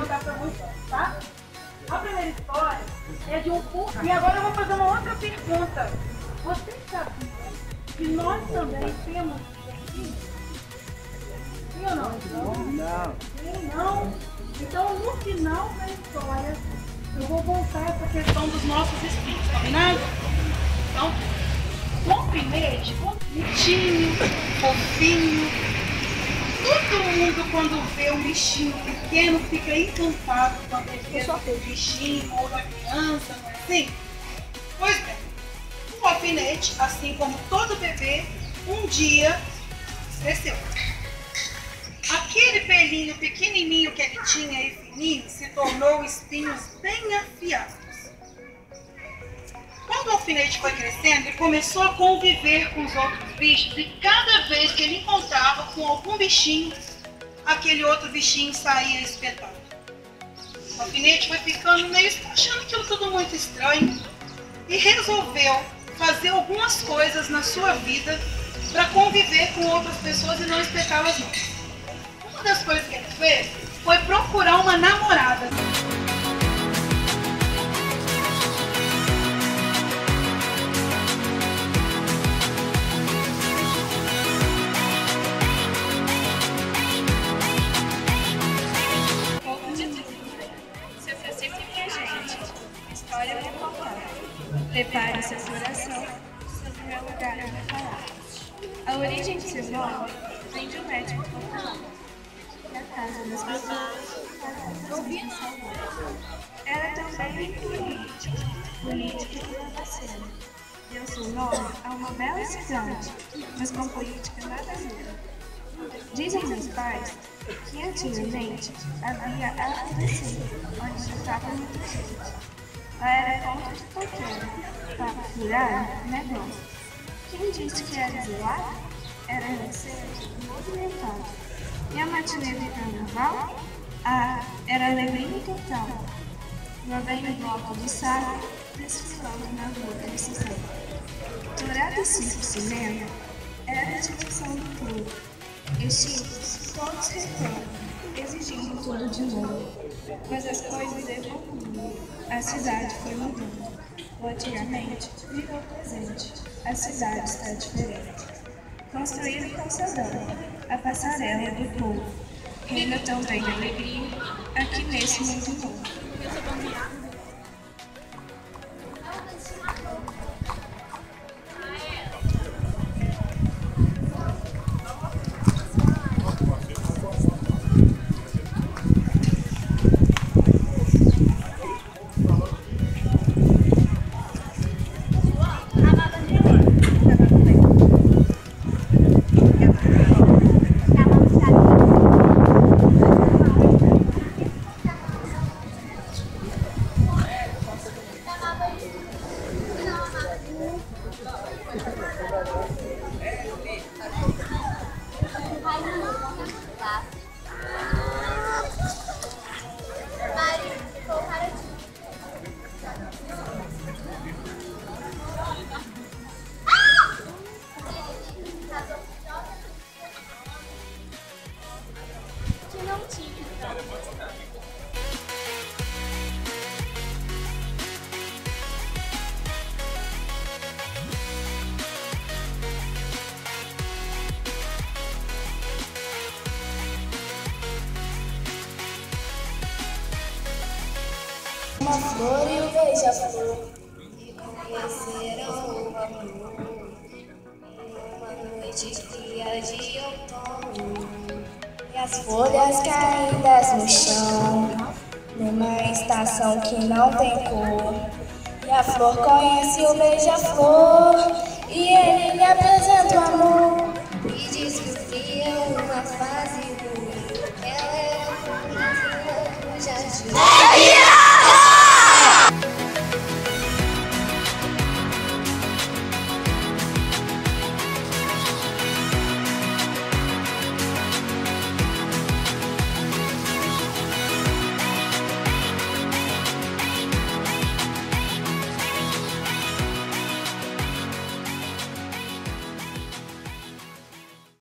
contar para vocês, tá? A primeira história é de um curso. E agora eu vou fazer uma outra pergunta. Vocês sabiam que nós também temos filhos? Sim ou não? Não. Sim, não? Então, no final da história, eu vou voltar essa questão dos nossos espíritos, combinado? Então, o alfinete, bonitinho, fofinho. Todo mundo, quando vê um bichinho pequeno, fica encantado quando vê um bichinho ou uma criança, não é assim? Pois bem, o alfinete, assim como todo bebê, um dia cresceu. Aquele pelinho pequenininho que ele tinha e fininho se tornou espinhos bem afiados. Quando o alfinete foi crescendo, ele começou a conviver com os outros bichos e cada vez que ele encontrava com algum bichinho, aquele outro bichinho saía espetado. O alfinete foi ficando meio achando aquilo tudo muito estranho e resolveu fazer algumas coisas na sua vida para conviver com outras pessoas e não espetá-las mais. Uma das coisas que ele fez foi procurar uma namorada. Se oferecer pra gente, história pra contar. Prepare seu coração sobre o meu lugar na palavra. A origem de seu nome vem de um médico popular. Na casa das pessoas, era também político e trapaceiro. Deu seu nome a uma bela cidade, mas com política nada a ver. Dizem meus pais que antigamente havia a ABC, onde se trata muita gente. Lá era ponto de qualquer, para furar negócio. Quem disse que era de lá era receio e movimentado. E a matinê de carnaval? Era alegria total. Lá vem o bloco de sala desfilando na rua da decisão. Dourado Circo Cinema era a diversão do povo. Estes todos reclamam, exigindo tudo de novo. Mas as coisas evoluíram, a cidade foi mudando. O antigamente virou presente, a cidade está diferente. Construíram o calçadão, a passarela do povo. Reina também a alegria, aqui nesse mundo novo. Uma flor e o beija-flor que conheceram o amor numa noite fria de outono. E as folhas caídas no chão, numa estação que não tem cor. E a flor conhece o beija-flor e ele lhe apresenta o amor.